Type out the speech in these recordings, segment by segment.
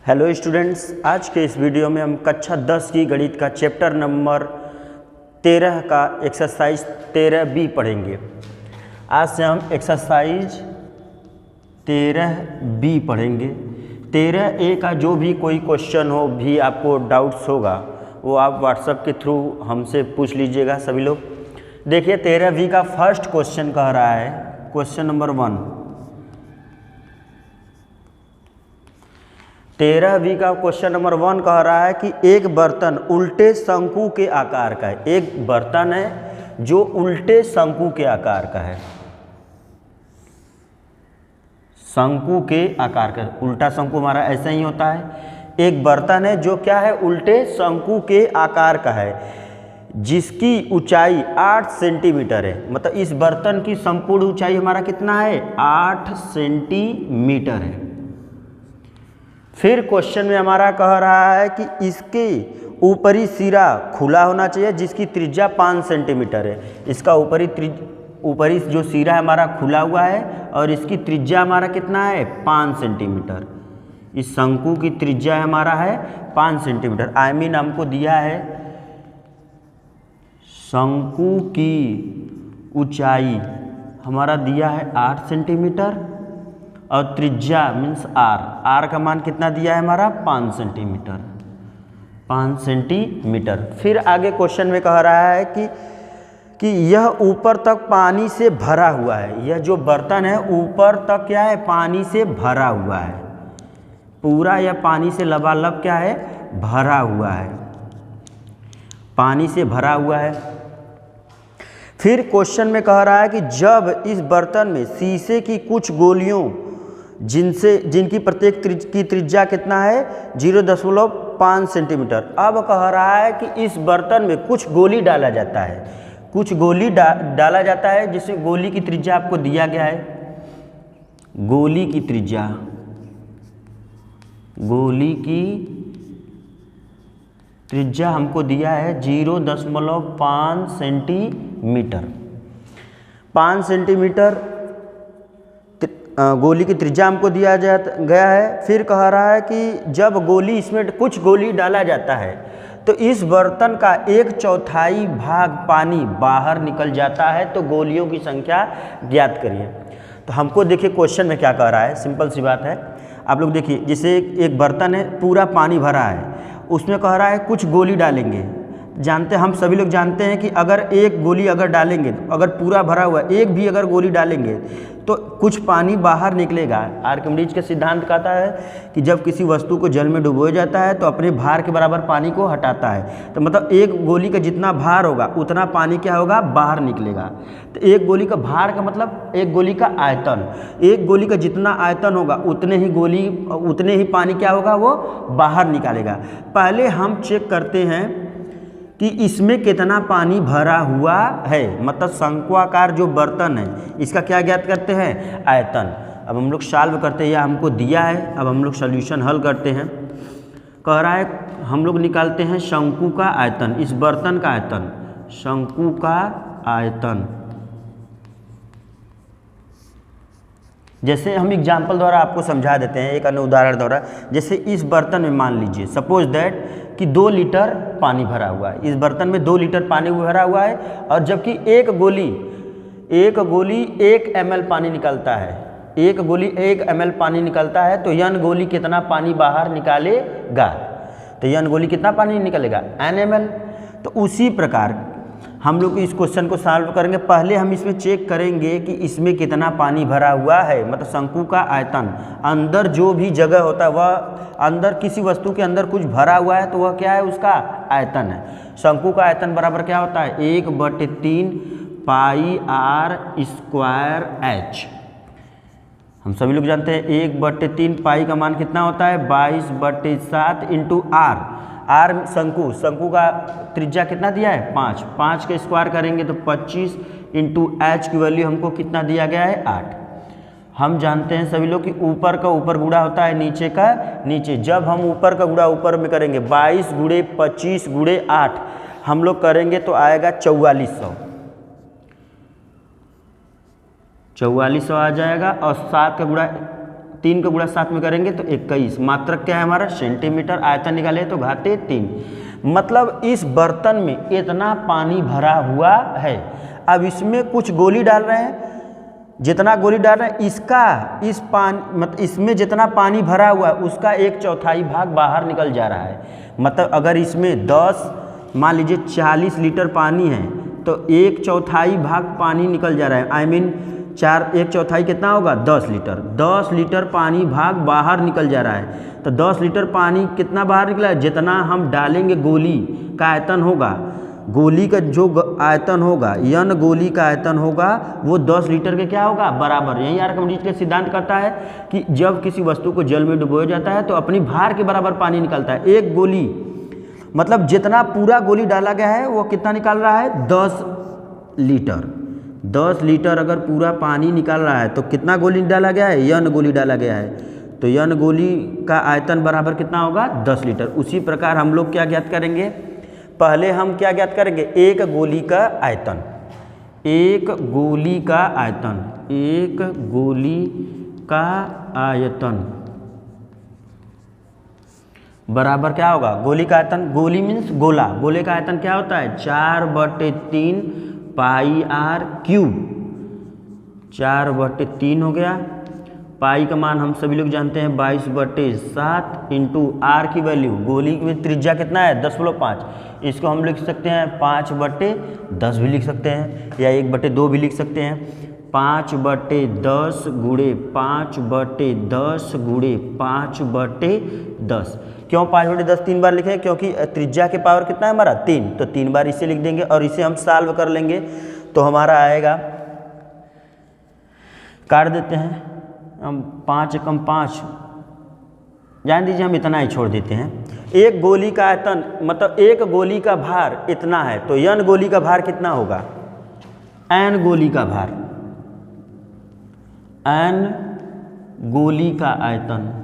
Hello students, आज के इस वीडियो में हम कक्षा 10 की गणित का चैप्टर नंबर 13 का एक्सरसाइज 13B पढ़ेंगे। आज से हम एक्सरसाइज 13B पढ़ेंगे। 13A का जो भी कोई क्वेश्चन हो भी आपको डाउट्स होगा वो आप व्हाट्सएप के थ्रू हमसे पूछ लीजिएगा सभी लोग। देखिए 13B का फर्स्ट क्वेश्चन कह रहा है, क्वेश्चन नंबर 1। 13B का क्वेश्चन नंबर 1 कह रहा है कि एक बर्तन उल्टे शंकु के आकार का है। एक बर्तन है जो उल्टे शंकु के आकार का है। शंकु के आकार का, उल्टा शंकु हमारा ऐसा ही होता है। एक बर्तन है जो क्या है, उल्टे शंकु के आकार का है, जिसकी ऊंचाई 8 सेंटीमीटर है। मतलब इस बर्तन की संपूर्ण ऊंचाई हमारा कितना है, 8 सेंटीमीटर है। फिर क्वेश्चन में हमारा कह रहा है कि इसके ऊपरी सिरा खुला होना चाहिए जिसकी त्रिज्या 5 सेंटीमीटर है। इसका ऊपरी जो सिरा है हमारा खुला हुआ है और इसकी त्रिज्या हमारा कितना है, 5 सेंटीमीटर। इस शंकु की त्रिज्या हमारा है 5 सेंटीमीटर। आई मीन हमको दिया है शंकु की ऊंचाई हमारा दिया है 8 सेंटीमीटर और त्रिज्या मीन्स आर का मान कितना दिया है हमारा, 5 सेंटीमीटर। 5 सेंटीमीटर। फिर आगे क्वेश्चन में कह रहा है कि यह ऊपर तक पानी से भरा हुआ है। यह जो बर्तन है ऊपर तक क्या है, पानी से भरा हुआ है। पूरा यह पानी से लबालब क्या है, भरा हुआ है, पानी से भरा हुआ है। फिर क्वेश्चन में कह रहा है कि जब इस बर्तन में शीशे की कुछ गोलियों जिनकी प्रत्येक की त्रिज्या कितना है, 0.5 सेंटीमीटर। अब कह रहा है कि इस बर्तन में कुछ गोली डाला जाता है, कुछ गोली डाला जाता है जिससे गोली की त्रिज्या आपको दिया गया है। गोली की त्रिज्या हमको दिया है 0.5 सेंटीमीटर। 5 सेंटीमीटर गोली की त्रिज्या हमको दिया गया है। फिर कह रहा है कि जब इसमें कुछ गोली डाला जाता है तो इस बर्तन का 1/4 भाग पानी बाहर निकल जाता है, तो गोलियों की संख्या ज्ञात करिए। तो हमको देखिए क्वेश्चन में क्या कह रहा है, सिंपल सी बात है। आप लोग देखिए, जैसे एक बर्तन है पूरा पानी भरा है, उसमें कह रहा है कुछ गोली डालेंगे। हम सभी लोग जानते हैं कि अगर एक गोली अगर डालेंगे, अगर पूरा भरा हुआ एक भी अगर गोली डालेंगे तो कुछ पानी बाहर निकलेगा। आर्किमिडीज का सिद्धांत कहता है कि जब किसी वस्तु को जल में डुबोया जाता है तो अपने भार के बराबर पानी को हटाता है। तो मतलब एक गोली का जितना भार होगा उतना पानी क्या होगा, बाहर निकलेगा। तो एक गोली का भार का मतलब एक गोली का आयतन, एक गोली का जितना आयतन होगा उतने ही पानी क्या होगा, वो बाहर निकालेगा। पहले हम चेक करते हैं कि इसमें कितना पानी भरा हुआ है। मतलब शंक्वाकार जो बर्तन है इसका क्या ज्ञात करते हैं, आयतन। अब हम लोग सॉल्व करते हैं, या हमको दिया है, अब हम लोग सॉल्यूशन हल करते हैं। कह रहा है हम लोग निकालते हैं शंकु का आयतन, इस बर्तन का आयतन, शंकु का आयतन। जैसे हम एग्जाम्पल द्वारा आपको समझा देते हैं, एक अन्य उदाहरण द्वारा। जैसे इस बर्तन में मान लीजिए सपोज दैट कि 2 लीटर पानी भरा हुआ है। इस बर्तन में 2 लीटर पानी भरा हुआ है और जबकि एक गोली 1 ml पानी निकलता है, एक गोली 1 ml पानी निकलता है, तो यन गोली कितना पानी बाहर निकालेगा, तो यन गोली कितना पानी निकलेगा, n ml। तो उसी प्रकार हम लोग इस क्वेश्चन को सॉल्व करेंगे। पहले हम इसमें चेक करेंगे कि इसमें कितना पानी भरा हुआ है, मतलब शंकु का आयतन। अंदर जो भी जगह होता है वह अंदर किसी वस्तु के अंदर कुछ भरा हुआ है तो वह क्या है, उसका आयतन है। शंकु का आयतन बराबर क्या होता है, 1/3 पाई r स्क्वायर h। हम सभी लोग जानते हैं 1/3 पाई का मान कितना होता है, 22/7 इंटू आर शंकु का त्रिज्या कितना दिया है, 5 का स्क्वायर करेंगे तो 25 इंटू एच की वैल्यू हमको कितना दिया गया है, 8। हम जानते हैं सभी लोग कि ऊपर का ऊपर गुणा होता है नीचे का नीचे। जब हम ऊपर का गुणा ऊपर में करेंगे 22 गुणे 25 गुणे 8 हम लोग करेंगे तो आएगा 4400 आ जाएगा। और 7 का गुणा 3 का गुणा 7 में करेंगे तो 21। मात्रक क्या है हमारा? सेंटीमीटर। आयतन निकाले तो घाते 3। मतलब इस बर्तन में इतना पानी भरा हुआ है। अब इसमें कुछ गोली डाल रहे हैं, जितना गोली डाल रहे हैं इस पानी मतलब इसमें जितना पानी भरा हुआ है उसका 1/4 भाग बाहर निकल जा रहा है। मतलब अगर इसमें 10 मान लीजिए 40 लीटर पानी है तो 1/4 भाग पानी निकल जा रहा है। I mean 1/4 कितना होगा? 10 लीटर। 10 लीटर पानी भाग बाहर निकल जा रहा है। तो 10 लीटर पानी कितना बाहर निकला है? जितना हम डालेंगे गोली का आयतन होगा, गोली का जो आयतन होगा, यन गोली का आयतन होगा वो 10 लीटर के क्या होगा? बराबर। यही आर्किमिडीज का सिद्धांत करता है कि जब किसी वस्तु को जल में डुबोया जाता है तो अपनी भार के बराबर पानी निकलता है। एक गोली मतलब जितना पूरा गोली डाला गया है वो कितना निकाल रहा है? 10 लीटर। 10 लीटर अगर पूरा पानी निकाल रहा है तो कितना गोली डाला गया है? यन गोली डाला गया है। तो यन गोली का आयतन बराबर कितना होगा? 10 लीटर। उसी प्रकार हम लोग क्या ज्ञात करेंगे? पहले हम क्या ज्ञात करेंगे? एक गोली का आयतन। एक गोली का आयतन। एक गोली का आयतन बराबर क्या होगा? गोली का आयतन, गोली मीन्स गोला, गोले का आयतन क्या होता है? 4/3 पाई आर क्यूब। 4/3 हो गया। पाई का मान हम सभी लोग जानते हैं 22/7 इंटू आर की वैल्यू, गोली में त्रिज्या कितना है? 10.5। इसको हम लिख सकते हैं 5/10 भी लिख सकते हैं या 1/2 भी लिख सकते हैं। 5/10 गुणे 5/10 गुणे 5/10। क्यों 5/10 3 बार लिखे? क्योंकि त्रिज्या के पावर कितना है हमारा? 3। तो 3 बार इसे लिख देंगे और इसे हम सॉल्व कर लेंगे तो हमारा आएगा, काट देते हैं हम, 5 एकम 5, जान दीजिए हम इतना ही छोड़ देते हैं। एक गोली का आयतन मतलब एक गोली का भार इतना है तो यन गोली का भार कितना होगा? एन गोली का भार। एन गोली का आयतन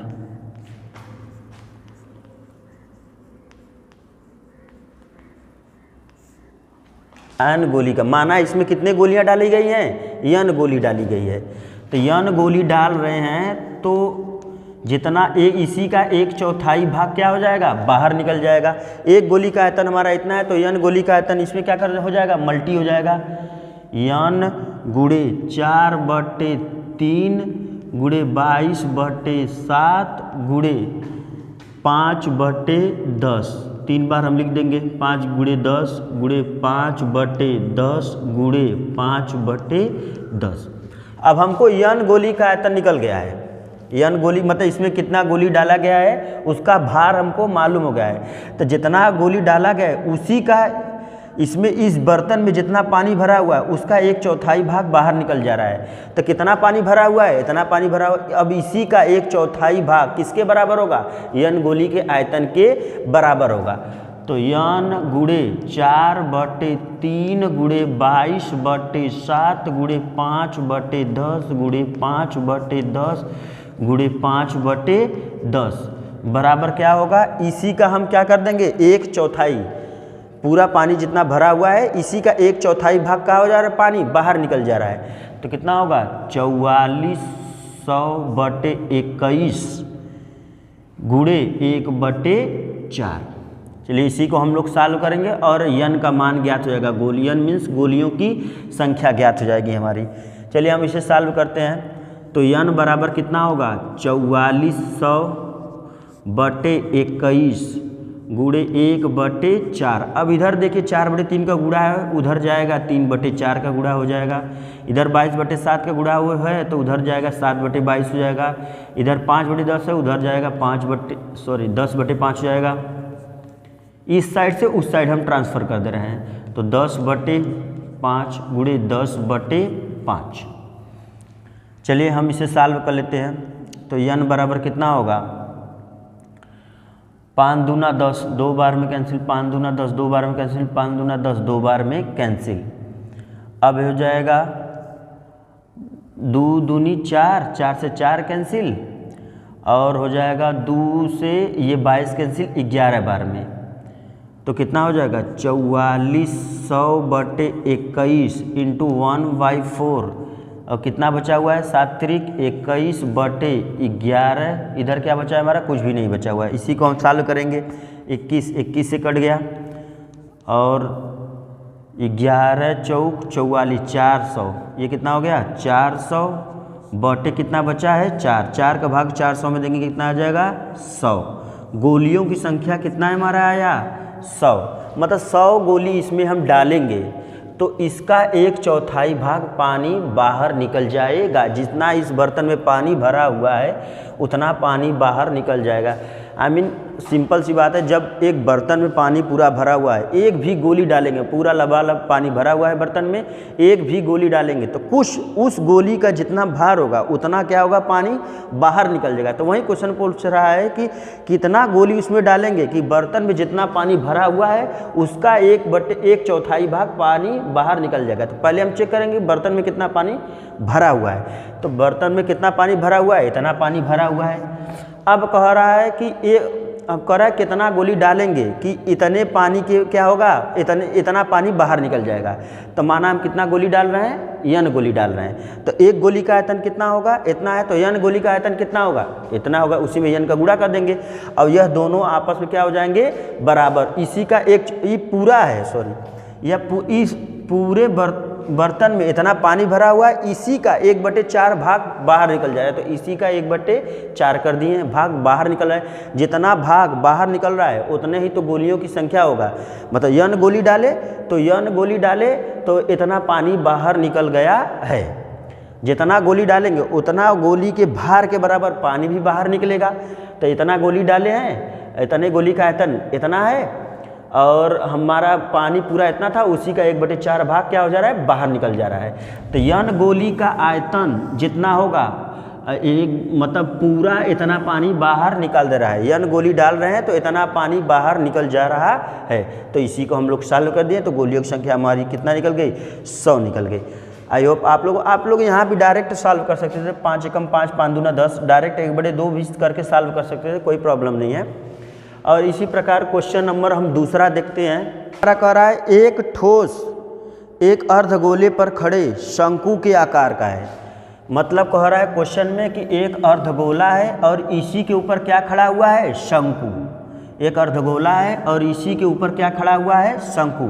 एन गोली का, माना इसमें कितने गोलियां डाली गई हैं? यन गोली डाली गई है। तो यन गोली डाल रहे हैं तो जितना एक इसी का 1/4 भाग क्या हो जाएगा? बाहर निकल जाएगा। एक गोली का आयतन हमारा इतना है तो यन गोली का आयतन इसमें क्या कर हो जाएगा? मल्टी हो जाएगा। यन गुणे 4/3 गुणे 22/7 गुणे 5/10। 3 बार हम लिख देंगे 5 गुणे 10 गुणे 5/10 गुणे 5/10। अब हमको यन गोली का आयतन निकल गया है। यन गोली मतलब इसमें कितना गोली डाला गया है उसका भार हमको मालूम हो गया है। तो जितना गोली डाला गया है उसी का इसमें इस बर्तन में जितना पानी भरा हुआ है उसका 1/4 भाग बाहर निकल जा रहा है। तो कितना पानी भरा हुआ है? इतना पानी भरा हुआ। अब इसी का 1/4 भाग किसके बराबर होगा? यन गोली के आयतन के बराबर होगा। तो यन गुणे 4/3 गुणे 22/7 गुणे 5/10 गुणे 5/10 गुणे 5/10 बराबर क्या होगा? इसी का हम क्या कर देंगे? 1/4। पूरा पानी जितना भरा हुआ है इसी का 1/4 भाग कहाँ हो जा रहा है? पानी बाहर निकल जा रहा है। तो कितना होगा? 4400/21 गुणे 1/4। चलिए इसी को हम लोग सॉल्व करेंगे और यन का मान ज्ञात हो जाएगा। गोलियन मीन्स गोलियों की संख्या ज्ञात हो जाएगी हमारी। चलिए हम इसे सॉल्व करते हैं। तो यन बराबर कितना होगा? 4400/21 गुणे 1/4। अब इधर देखिए 4/3 का गुणा है, उधर जाएगा 3/4 का गुणा हो जाएगा। इधर 22/7 का गुणा हुआ है तो उधर जाएगा 7/22 हो जाएगा। इधर 5/10 है, उधर जाएगा 10/5 हो जाएगा। इस साइड से उस साइड हम ट्रांसफ़र कर दे रहे हैं तो 10/5 गुणे 10/5। चलिए हम इसे सॉल्व कर लेते हैं। तो यन बराबर कितना होगा? 5 दूना 10, 2 बार में कैंसिल, 5 दूना 10, 2 बार में कैंसिल, 5 दूना 10, 2 बार में कैंसिल। अब हो जाएगा 2 दूनी 4, 4 से 4 कैंसिल और हो जाएगा 2 से ये 22 कैंसिल 11 बार में। तो कितना हो जाएगा? 4400/21 इंटू 1/4 और कितना बचा हुआ है 7 त्रिक 21/11। इधर क्या बचा है हमारा, कुछ भी नहीं बचा हुआ है। इसी को हम सॉल्व करेंगे। 21 से कट गया और 11 चौक 44 400, ये कितना हो गया 400 बटे कितना बचा है 4, 4 का भाग 400 में देंगे कितना आ जाएगा 100। गोलियों की संख्या कितना है हमारा आया 100, मतलब 100 गोली इसमें हम डालेंगे तो इसका 1/4 भाग पानी बाहर निकल जाएगा। जितना इस बर्तन में पानी भरा हुआ है उतना पानी बाहर निकल जाएगा। सिंपल सी बात है, जब एक बर्तन में पानी पूरा भरा हुआ है, एक भी गोली डालेंगे, पूरा लबालब पानी भरा हुआ है बर्तन में, एक भी गोली डालेंगे तो कुछ उस गोली का जितना भार होगा उतना क्या होगा पानी बाहर निकल जाएगा। तो वही क्वेश्चन पूछ रहा है कि कितना गोली उसमें डालेंगे कि बर्तन में जितना पानी भरा हुआ है उसका 1/4 भाग पानी बाहर निकल जाएगा। तो पहले हम चेक करेंगे बर्तन में कितना पानी भरा हुआ है। तो बर्तन में कितना पानी भरा हुआ है, इतना पानी भरा हुआ है। अब कह रहा है कि अब कह रहा है कितना गोली डालेंगे कि इतने पानी के क्या होगा, इतना पानी बाहर निकल जाएगा। तो माना हम कितना गोली डाल रहे हैं, n गोली डाल रहे हैं। तो एक गोली का आयतन कितना होगा, इतना है, तो n गोली का आयतन कितना होगा, इतना होगा। उसी में n का गुणा कर देंगे और यह दोनों आपस में क्या हो जाएंगे बराबर। इसी का ये पूरा है, इस पूरे बर्तन में इतना पानी भरा हुआ है, इसी का 1/4 भाग बाहर निकल जाए। तो इसी का 1/4 कर दिए, भाग बाहर निकल रहा है। जितना भाग बाहर निकल रहा है उतने ही तो गोलियों की संख्या होगा। मतलब n गोली डाले तो इतना पानी बाहर निकल गया है। जितना गोली डालेंगे उतना गोली के भार के बराबर पानी भी बाहर निकलेगा। तो इतना गोली डाले हैं, इतने गोली का आयतन इतना है और हमारा पानी पूरा इतना था, उसी का 1/4 भाग क्या हो जा रहा है बाहर निकल जा रहा है। तो n गोली का आयतन जितना होगा मतलब पूरा इतना पानी बाहर निकाल दे रहा है। n गोली डाल रहे हैं तो इतना पानी बाहर निकल जा रहा है। तो इसी को हम लोग सॉल्व कर दिए तो गोलियों की संख्या हमारी कितना निकल गई 100 निकल गई। आई होप आप लोग यहाँ भी डायरेक्ट सॉल्व कर सकते थे, 5 एकम 5 5 दूना 10 डायरेक्ट 1/2 भी करके सॉल्व कर सकते थे, कोई प्रॉब्लम नहीं है। और इसी प्रकार क्वेश्चन नंबर हम दूसरा देखते हैं। हमारा कह रहा है एक ठोस एक अर्धगोले पर खड़े शंकु के आकार का है। मतलब कह रहा है क्वेश्चन में कि एक अर्धगोला है और इसी के ऊपर क्या खड़ा हुआ है शंकु। एक अर्धगोला है और इसी के ऊपर क्या खड़ा हुआ है शंकु,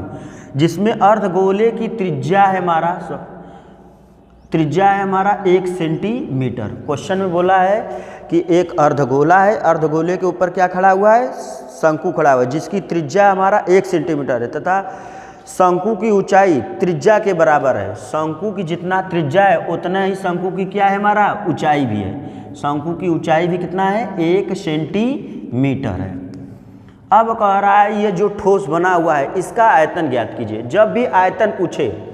जिसमें अर्धगोले की त्रिज्या है हमारा 1 सेंटीमीटर। क्वेश्चन में बोला है कि एक अर्धगोला है, अर्धगोले के ऊपर क्या खड़ा हुआ है शंकु खड़ा हुआ है, जिसकी त्रिज्या हमारा 1 सेंटीमीटर है तथा शंकु की ऊंचाई त्रिज्या के बराबर है। शंकु की जितना त्रिज्या है उतना ही शंकु की क्या है हमारा ऊंचाई भी है। शंकु की ऊंचाई भी कितना है 1 सेंटीमीटर है। अब कह रहा है ये जो ठोस बना हुआ है इसका आयतन ज्ञात कीजिए। जब भी आयतन पूछे,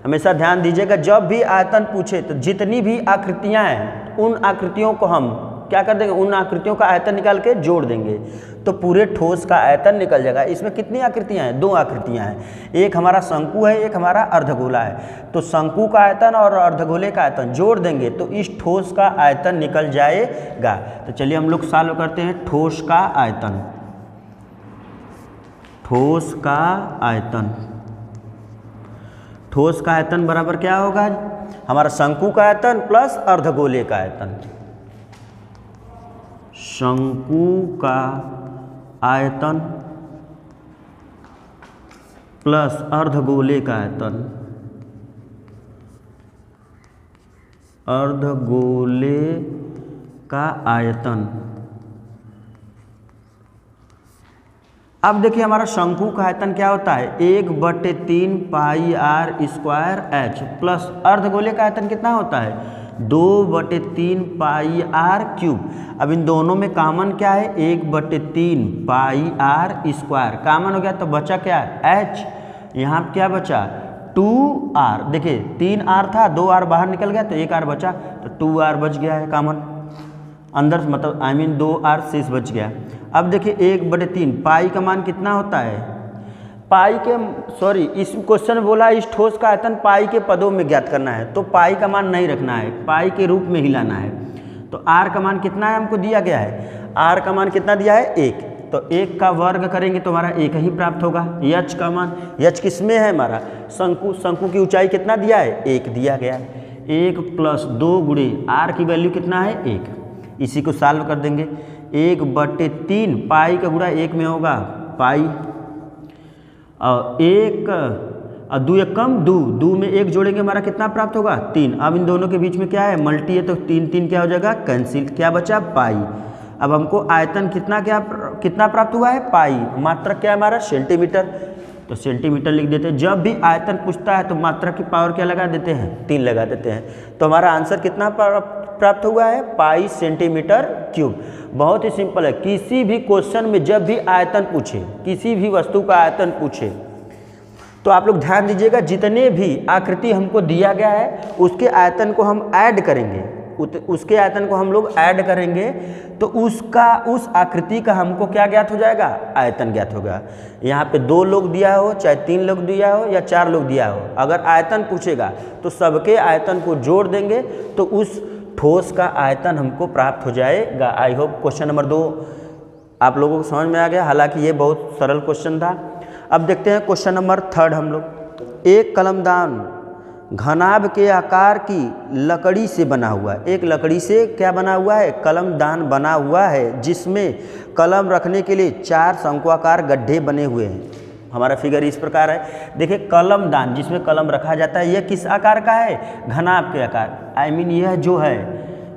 हमेशा ध्यान दीजिएगा, जब भी आयतन पूछे तो जितनी भी आकृतियां हैं उन आकृतियों को हम क्या कर देंगे, उन आकृतियों का आयतन निकाल के जोड़ देंगे तो पूरे ठोस का आयतन निकल जाएगा। इसमें कितनी आकृतियां हैं, 2 आकृतियां हैं, एक हमारा शंकु है, एक हमारा अर्धगोला है। तो शंकु का आयतन और अर्धगोले का आयतन जोड़ देंगे तो इस ठोस का आयतन निकल जाएगा। तो चलिए हम लोग सॉल्व करते हैं। ठोस का आयतन, ठोस का आयतन, ठोस का आयतन बराबर क्या होगा हमारा शंकु का आयतन प्लस अर्धगोले का आयतन। शंकु का आयतन प्लस अर्धगोले का आयतन, अर्धगोले का आयतन। अब देखिए हमारा शंकु का आयतन क्या होता है 1/3 पाई r स्क्वायर h प्लस अर्धगोले का आयतन कितना होता है 2/3 पाई r क्यूब। अब इन दोनों में कॉमन क्या है 1/3 पाई r स्क्वायर कॉमन हो गया तो बचा क्या h, यहाँ क्या बचा 2r। देखिए 3r था, 2r बाहर निकल गया तो 1r बचा तो 2r बच गया है कॉमन अंदर, मतलब 2r शेष बच गया। अब देखिए 1/3 पाई का मान कितना होता है, पाई के इस क्वेश्चन में बोला इस ठोस का आयतन पाई के पदों में ज्ञात करना है तो पाई का मान नहीं रखना है, पाई के रूप में ही लाना है। तो r का मान कितना है हमको दिया गया है, r का मान कितना दिया है 1, तो 1 का वर्ग करेंगे तो हमारा 1 ही प्राप्त होगा। h का मान, h किस में है हमारा शंकु, शंकु की ऊंचाई कितना दिया है 1 दिया गया है। 1 प्लस 2 गुणे आर की वैल्यू कितना है 1, इसी को सॉल्व कर देंगे। 1/3 पाई का गुणा 1 में होगा पाई, और 1 और 2 एक कम 2 में 1 जोड़ेंगे हमारा कितना प्राप्त होगा 3। अब इन दोनों के बीच में क्या है मल्टी है, तो 3 क्या हो जाएगा कैंसिल, क्या बचा पाई। अब हमको आयतन कितना प्राप्त हुआ है पाई, मात्रक क्या है हमारा सेंटीमीटर, तो सेंटीमीटर लिख देते हैं। जब भी आयतन पूछता है तो मात्रक की पावर क्या लगा देते हैं 3 लगा देते हैं। तो हमारा आंसर कितना प्राप्त हुआ है पाई सेंटीमीटर क्यूब। बहुत ही सिंपल है, किसी भी क्वेश्चन में जब भी आयतन पूछे, किसी भी वस्तु का आयतन पूछे, तो आप लोग ध्यान दीजिएगा जितने भी आकृति हमको दिया गया है उसके आयतन को हम ऐड करेंगे, उसके आयतन को हम लोग ऐड करेंगे तो उस आकृति का हमको क्या ज्ञात हो जाएगा आयतन ज्ञात होगा। यहाँ पे 2 लोग दिया हो, चाहे 3 लोग दिया हो या 4 लोग दिया हो, अगर आयतन पूछेगा तो सबके आयतन को जोड़ देंगे तो उस ठोस का आयतन हमको प्राप्त हो जाएगा। आई होप क्वेश्चन नंबर 2 आप लोगों को समझ में आ गया, हालांकि ये बहुत सरल क्वेश्चन था। अब देखते हैं क्वेश्चन नंबर 3 हम लोग। एक कलमदान घनाभ के आकार की लकड़ी से बना हुआ है, एक लकड़ी से क्या बना हुआ है कलमदान बना हुआ है, जिसमें कलम रखने के लिए 4 शंक्वाकार गड्ढे बने हुए हैं। हमारा फिगर इस प्रकार है, देखिए कलमदान जिसमें कलम रखा जाता है, यह किस आकार का है घनाभ के आकार, यह जो है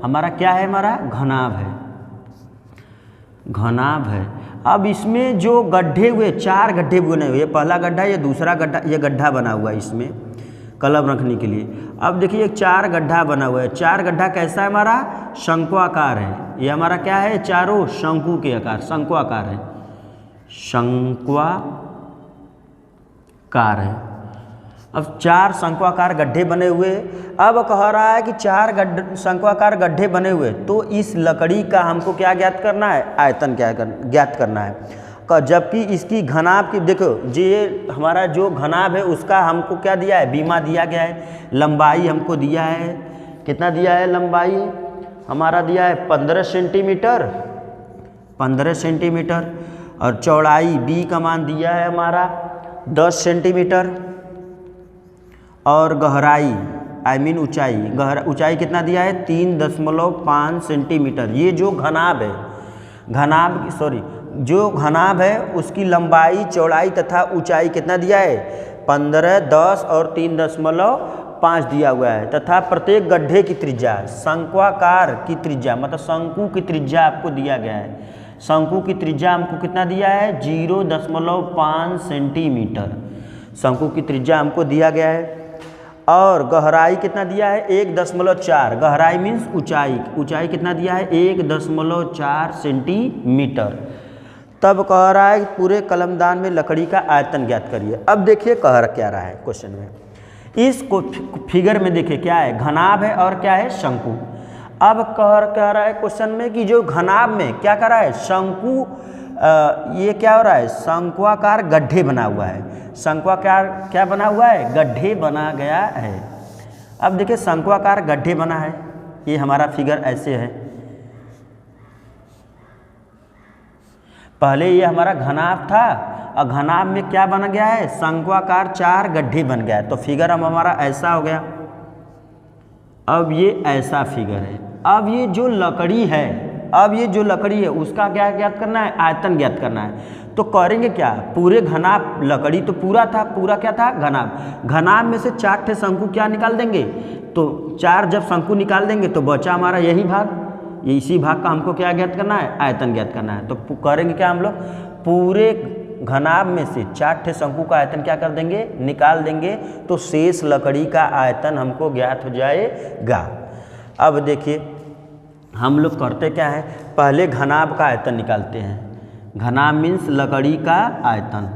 हमारा क्या है हमारा घनाभ है, घनाभ है। अब इसमें जो गड्ढे हुए 4 गड्ढे बने हुए, पहला गड्ढा, ये दूसरा गड्ढा, ये गड्ढा बना हुआ है इसमें कलम रखने के लिए। अब देखिए 4 गड्ढा बना हुआ है, 4 गड्ढा कैसा है हमारा शंक्वाकार है, ये हमारा क्या है चारों शंकु के आकार, शंक्वाकार है, शंक्वाकार है। अब 4 शंक्वाकार गड्ढे बने हुए, अब कह रहा है कि 4 शंक्वाकार गड्ढे बने हुए, तो इस लकड़ी का हमको क्या ज्ञात करना है आयतन ज्ञात करना है। जबकि इसकी घनाभ की देखो, ये हमारा जो घनाभ है उसका हमको क्या दिया है बीमा दिया गया है, लंबाई हमको दिया है, कितना दिया है लंबाई हमारा दिया है 15 सेंटीमीटर, 15 सेंटीमीटर, और चौड़ाई बी का मान दिया है हमारा 10 सेंटीमीटर, और गहराई ऊंचाई कितना दिया है 3.5 सेंटीमीटर। ये जो घनाभ है, जो घनाभ है उसकी लंबाई चौड़ाई तथा ऊंचाई कितना दिया है 15, 10 और 3.5 दिया हुआ है, तथा प्रत्येक गड्ढे की त्रिज्या शंक्वाकार की त्रिज्या मतलब शंकु की त्रिज्या आपको दिया गया है। शंकु की त्रिज्या हमको कितना दिया है 0.5 सेंटीमीटर, शंकु की त्रिज्या हमको दिया गया है। और गहराई कितना दिया है 1.4, गहराई मीन्स ऊंचाई कितना दिया है 1.4 सेंटीमीटर। तब कह रहा है कि पूरे कलमदान में लकड़ी का आयतन ज्ञात करिए। अब देखिए कह क्या रहा है क्वेश्चन में, इस फिगर में देखिए क्या है घनाभ है और क्या है शंकु। अब कह रहा है क्वेश्चन में कि जो घनाभ में क्या कर रहा है शंकु, ये क्या हो रहा है शंक्वाकार गड्ढे बना हुआ है, शंक्वाकार क्या बना हुआ है गड्ढे बना गया है। अब देखिए शंक्वाकार गड्ढे बना है, ये हमारा फिगर ऐसे है, पहले ये हमारा घनाभ था और घनाभ में क्या बन गया है शंक्वाकार 4 गड्ढे बन गया है, तो फिगर अब हमारा ऐसा हो गया। अब ये ऐसा फिगर है। अब ये जो लकड़ी है उसका क्या ज्ञात करना है आयतन ज्ञात करना है। तो करेंगे क्या, पूरे घनाभ, लकड़ी तो पूरा था, पूरा क्या था घनाभ में से 4 ठे शंकु क्या निकाल देंगे, तो 4 जब शंकु निकाल देंगे तो बचा हमारा यही भाग, इसी भाग का हमको क्या ज्ञात करना है आयतन ज्ञात करना है। तो करेंगे क्या हम लोग, पूरे घनाभ में से 4 ठे शंकु का आयतन क्या कर देंगे निकाल देंगे, तो शेष लकड़ी का आयतन हमको ज्ञात हो जाएगा। अब देखिए हम लोग करते क्या है, पहले घनाभ का आयतन निकालते हैं। घनाभ मीन्स लकड़ी का आयतन,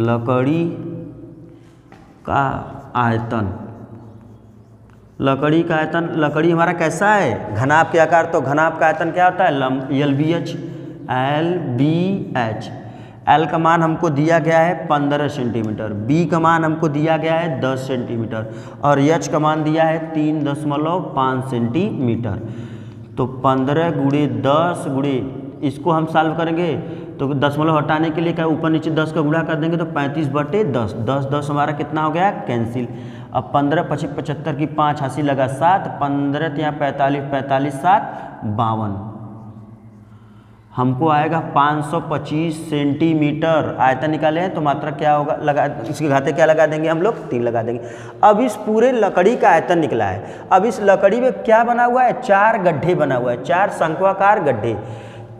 लकड़ी का आयतन, लकड़ी का आयतन, लकड़ी हमारा कैसा है घनाभ के आकार, तो घनाभ का आयतन क्या होता है LBH। L का मान हमको दिया गया है 15 सेंटीमीटर, B का मान हमको दिया गया है 10 सेंटीमीटर और H का मान दिया है 3.5 सेंटीमीटर। तो 15 × 10 × इसको हम सॉल्व करेंगे तो दशमलव हटाने के लिए क्या ऊपर नीचे 10 का गुणा कर देंगे तो 35/10, 10 10 हमारा कितना हो गया कैंसिल। अब 15 25 75 की 5 हासिल लगा 7, 15 यहाँ 45 45 7 52, हमको आएगा 525 सेंटीमीटर। आयतन निकाले हैं तो मात्रा क्या होगा, लगा इसके घाते क्या लगा देंगे हम लोग 3 लगा देंगे। अब इस पूरे लकड़ी का आयतन निकला है। अब इस लकड़ी में क्या बना हुआ है, 4 गड्ढे बना हुआ है, 4 शंक्वाकार गड्ढे।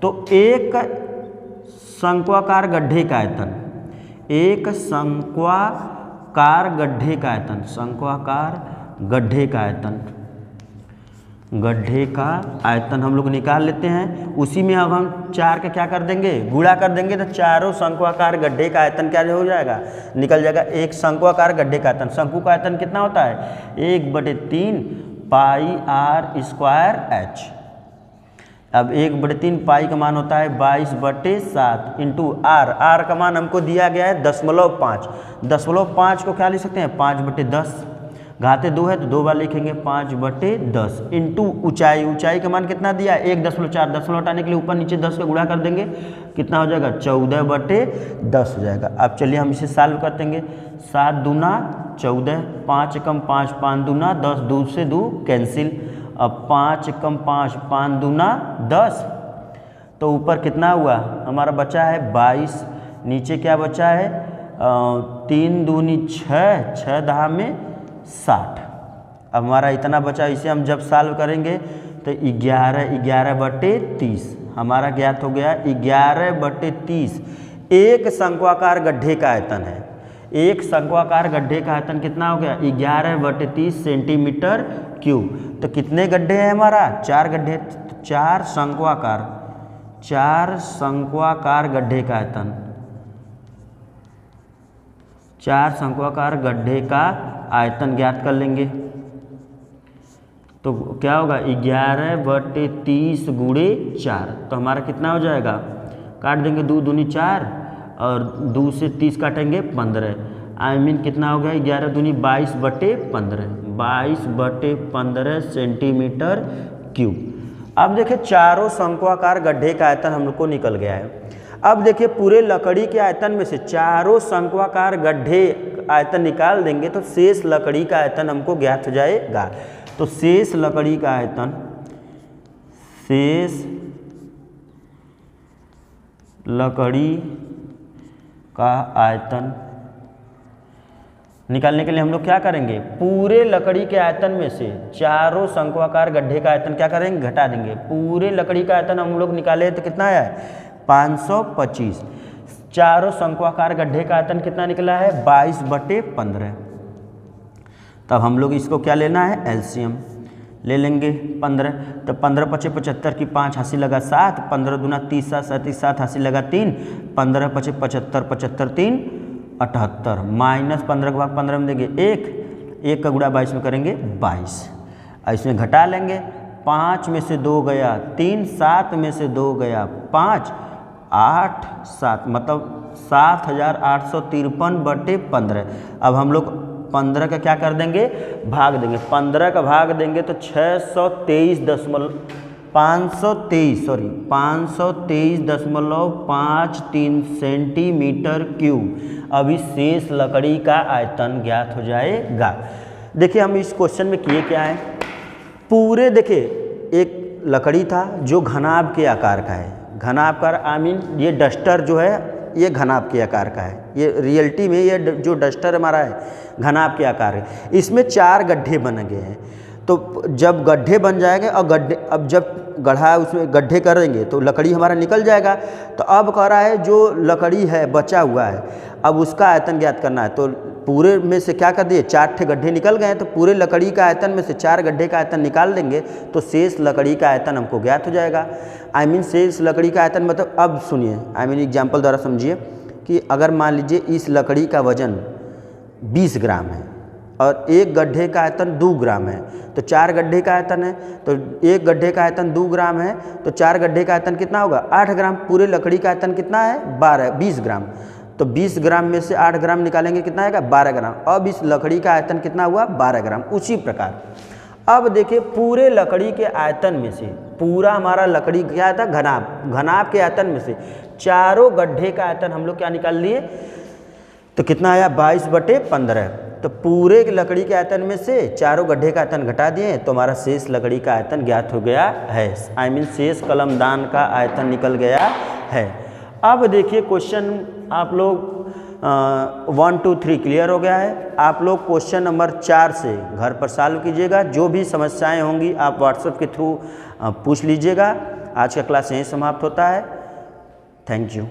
तो एक शंक्वाकार गड्ढे का आयतन, एक शंक्वाकार गड्ढे का आयतन, शंक्वाकार गड्ढे का आयतन, गड्ढे का आयतन हम लोग निकाल लेते हैं। उसी में अब हम 4 का क्या कर देंगे, गुणा कर देंगे तो चारों शंक्वाकार गड्ढे का आयतन क्या हो जाएगा, निकल जाएगा। एक शंक्वाकार गड्ढे का आयतन, शंकु का आयतन कितना होता है 1/3 पाई r स्क्वायर h। अब 1/3 पाई का मान होता है 22/7 इंटू r का मान हमको दिया गया है 0.5। 0.5 को क्या लिख सकते हैं 5/10, घाते 2 है तो 2 बार लिखेंगे 5/10 इंटू ऊंचाई, ऊंचाई का मान कितना दिया 1.4, 10 हटाने के लिए ऊपर नीचे 10 का गुणा कर देंगे, कितना हो जाएगा 14/10 हो जाएगा। अब चलिए हम इसे सॉल्व कर देंगे। 7 दूना 14, 5 कम 5 5 दूना 10, 2 से 2 कैंसिल। अब 5 कम 5 5 दूना 10, तो ऊपर कितना हुआ हमारा बचा है 22, नीचे क्या बचा है 3 दूनी 6, 6 दहा में 60। अब हमारा इतना बचा, इसे हम जब सॉल्व करेंगे तो 11/30 हमारा ज्ञात हो गया 11/30। एक शंक्वाकार गड्ढे का आयतन है, एक शंक्वाकार गड्ढे का आयतन कितना हो गया 11/30 सेंटीमीटर क्यूब। तो कितने गड्ढे हैं हमारा 4 गड्ढे, 4 शंक्वाकार गड्ढे का आयतन, 4 शंक्वाकार गड्ढे का आयतन ज्ञात कर लेंगे। तो क्या होगा 11/30 गुणे 4, तो हमारा कितना हो जाएगा, काट देंगे 2 दूनी 4 और 2 से 30 काटेंगे 15, आई मीन कितना हो गया 11 दूनी 22/15, 22/15 सेंटीमीटर क्यूब। अब देखिए चारों शंक्वाकार गड्ढे का आयतन हम लोग को निकल गया है। अब देखिए पूरे लकड़ी के आयतन में से चारों शंक्वाकार गड्ढे आयतन निकाल देंगे तो शेष लकड़ी का आयतन हमको ज्ञात हो जाएगा। तो शेष लकड़ी का आयतन, शेष लकड़ी का आयतन निकालने के लिए हम लोग क्या करेंगे, पूरे लकड़ी के आयतन में से चारों शंक्वाकार गड्ढे का आयतन क्या करेंगे, घटा देंगे। पूरे लकड़ी का आयतन हम लोग निकाले तो कितना आया 525। चारों शंक्वाकार गड्ढे का आयतन कितना निकला है 22/15। तब हम लोग इसको क्या लेना है एलसीएम ले लेंगे 15। तो 15 × 5 = 75 की 5 हासिल लगा 7, 15 दूना 30 7 7 हासिल लगा 3, 15 × 5 = 75, 75 3 78, माइनस 15 का भाग 15 में देंगे 1 का गुणा 22 में करेंगे 22। इसमें घटा लेंगे, 5 में से 2 गया 3, 7 में से 2 गया 5, 8 7 मतलब 7853/15। अब हम लोग 15 का क्या कर देंगे भाग देंगे, 15 का भाग देंगे तो 523.53 सेंटीमीटर क्यूब। अब इस शेष लकड़ी का आयतन ज्ञात हो जाएगा। देखिए हम इस क्वेश्चन में किए क्या है, पूरे देखिए एक लकड़ी था जो घनाभ के आकार का है, घनाभ का आई मीन ये डस्टर जो है ये घनाभ के आकार का है, ये रियलिटी में ये जो डस्टर हमारा है घनाभ के आकार है। इसमें 4 गड्ढे बन गए हैं। तो जब गड्ढे बन जाएंगे और गड्ढे अब जब गढ़ा उसमें गड्ढे करेंगे तो लकड़ी हमारा निकल जाएगा। तो अब कह रहा है जो लकड़ी है बचा हुआ है अब उसका आयतन ज्ञात करना है। तो पूरे में से क्या कर दिए 4 गड्ढे निकल गए हैं, तो पूरे लकड़ी का आयतन में से 4 गड्ढे का आयतन निकाल देंगे तो शेष लकड़ी का आयतन हमको ज्ञात हो जाएगा। आई मीन शेष लकड़ी का आयतन मतलब, अब सुनिए आई मीन एग्जाम्पल द्वारा समझिए कि अगर मान लीजिए इस लकड़ी का वजन 20 ग्राम है और एक गड्ढे का आयतन 2 ग्राम है, तो 4 गड्ढे का आयतन है, तो एक गड्ढे का आयतन 2 ग्राम है तो 4 गड्ढे का आयतन कितना होगा 8 ग्राम। पूरे लकड़ी का आयतन कितना है 20 ग्राम, तो 20 ग्राम में से 8 ग्राम निकालेंगे कितना आएगा 12 ग्राम। अब इस लकड़ी का आयतन कितना हुआ 12 ग्राम। उसी प्रकार अब देखिए पूरे लकड़ी के आयतन में से, पूरा हमारा लकड़ी क्या था, घनाभ, घनाभ के आयतन में से चारों गड्ढे का आयतन हम लोग क्या निकाल लिए, तो कितना आया 22/15। तो पूरे लकड़ी के आयतन में से चारों गड्ढे का आयतन घटा दिए तो हमारा शेष लकड़ी का आयतन ज्ञात हो गया है, आई मीन शेष कलमदान का आयतन निकल गया है। अब देखिए क्वेश्चन आप लोग 1 2 3 क्लियर हो गया है। आप लोग क्वेश्चन नंबर 4 से घर पर सॉल्व कीजिएगा। जो भी समस्याएं होंगी आप व्हाट्सएप के थ्रू पूछ लीजिएगा। आज का क्लास यहीं समाप्त होता है। Thank you.